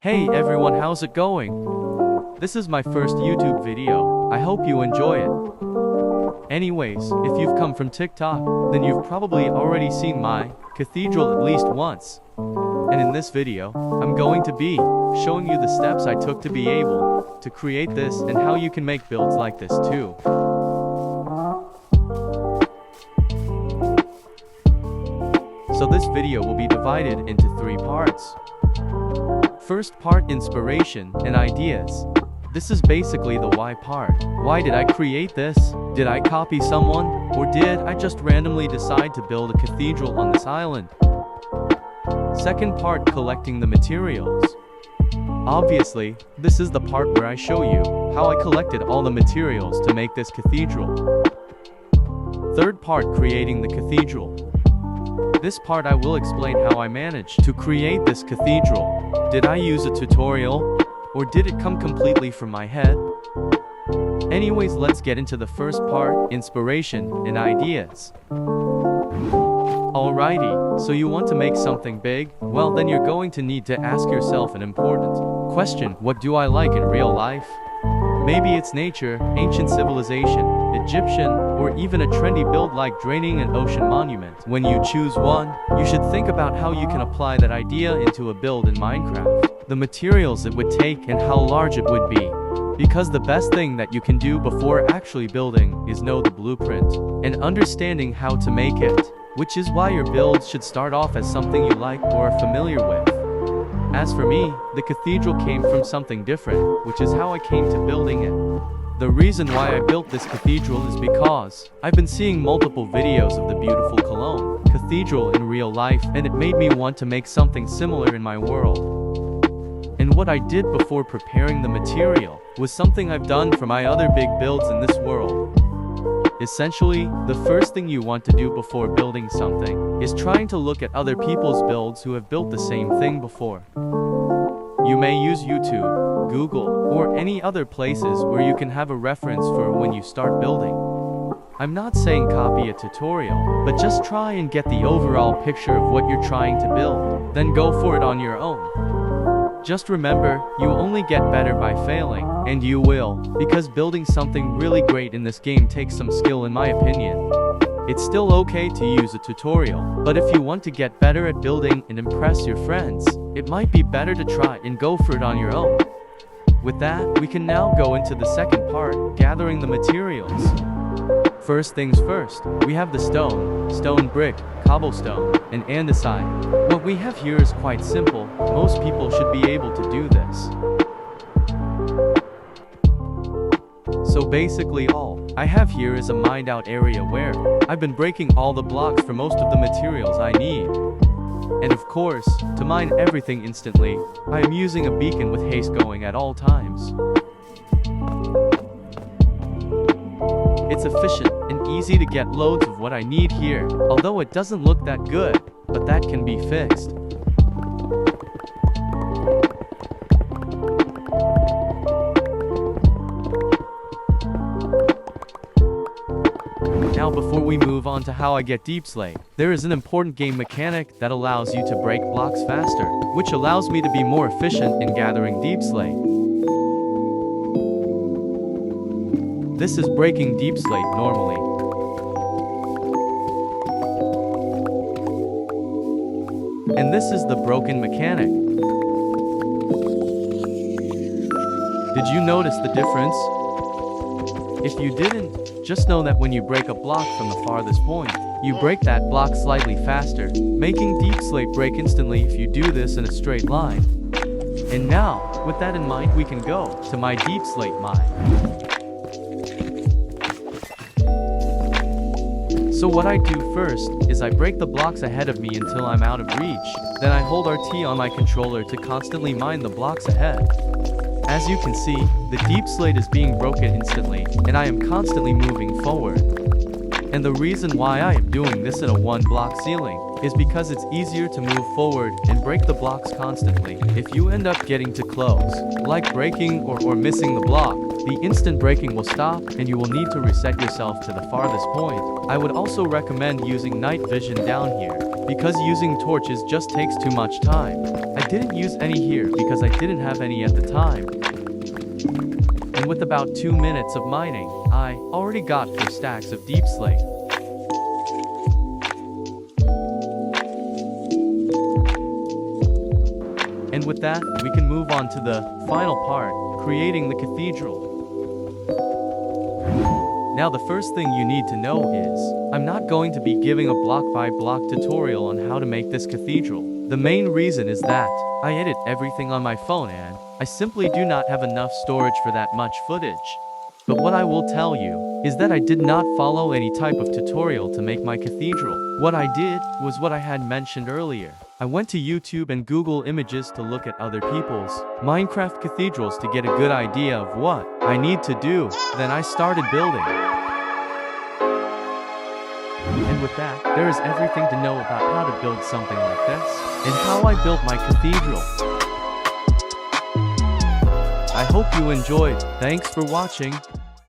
Hey everyone, how's it going? This is my first YouTube video. I hope you enjoy it. Anyways, if you've come from TikTok, then you've probably already seen my Cathedral at least once. And in this video, I'm going to be showing you the steps I took to be able to create this and how you can make builds like this too. So this video will be divided into 3 parts. First part, inspiration and ideas. This is basically the why part. Why did I create this? Did I copy someone? Or did I just randomly decide to build a cathedral on this island? Second part, collecting the materials. Obviously, this is the part where I show you how I collected all the materials to make this cathedral. Third part, creating the cathedral. This part I will explain how I managed to create this cathedral. Did I use a tutorial? Or did it come completely from my head? Anyways, let's get into the first part, inspiration and ideas. Alrighty, so you want to make something big? Well, then you're going to need to ask yourself an important question. What do I like in real life? Maybe it's nature, ancient civilization, Egyptian, or even a trendy build like draining an ocean monument. When you choose one, you should think about how you can apply that idea into a build in Minecraft, the materials it would take and how large it would be. Because the best thing that you can do before actually building is know the blueprint and understanding how to make it, which is why your builds should start off as something you like or are familiar with. As for me, the cathedral came from something different, which is how I came to building it. The reason why I built this cathedral is because I've been seeing multiple videos of the beautiful Cologne cathedral in real life, and it made me want to make something similar in my world. And what I did before preparing the material was something I've done for my other big builds in this world. Essentially, the first thing you want to do before building something is trying to look at other people's builds who have built the same thing before. You may use YouTube, Google, or any other places where you can have a reference for when you start building. I'm not saying copy a tutorial, but just try and get the overall picture of what you're trying to build, then go for it on your own. Just remember, you only get better by failing, and you will, because building something really great in this game takes some skill in my opinion. It's still okay to use a tutorial, but if you want to get better at building and impress your friends, it might be better to try and go for it on your own. With that, we can now go into the second part, gathering the materials. First things first, we have the stone brick, cobblestone, and andesite. What we have here is quite simple. Most people should be able to do this. So basically all I have here is a mined out area where I've been breaking all the blocks for most of the materials I need. And of course, to mine everything instantly, I am using a beacon with haste going at all times. It's efficient and easy to get loads of what I need here, although it doesn't look that good, but that can be fixed. Now before we move on to how I get deep slate, there is an important game mechanic that allows you to break blocks faster, which allows me to be more efficient in gathering deep slate. This is breaking deep slate normally. And this is the broken mechanic. Did you notice the difference? If you didn't, just know that when you break a block from the farthest point, you break that block slightly faster, making deep slate break instantly if you do this in a straight line. And now, with that in mind, we can go to my deep slate mine. So what I do first is I break the blocks ahead of me until I'm out of reach, then I hold RT on my controller to constantly mine the blocks ahead. As you can see, the deep slate is being broken instantly, and I am constantly moving forward. And the reason why I am doing this in a 1 block ceiling is because it's easier to move forward and break the blocks constantly. If you end up getting too close, like breaking or missing the block, the instant breaking will stop and you will need to reset yourself to the farthest point. I would also recommend using night vision down here, because using torches just takes too much time. I didn't use any here because I didn't have any at the time. And with about 2 minutes of mining, I already got 4 stacks of deep slate. And with that, we can move on to the final part, creating the cathedral. Now the first thing you need to know is, I'm not going to be giving a block-by-block tutorial on how to make this cathedral. The main reason is that I edit everything on my phone and I simply do not have enough storage for that much footage. But what I will tell you is that I did not follow any type of tutorial to make my cathedral. What I did was what I had mentioned earlier. I went to YouTube and Google Images to look at other people's Minecraft cathedrals to get a good idea of what I need to do. Then I started building. And with that, there is everything to know about how to build something like this, and how I built my cathedral. I hope you enjoyed. Thanks for watching.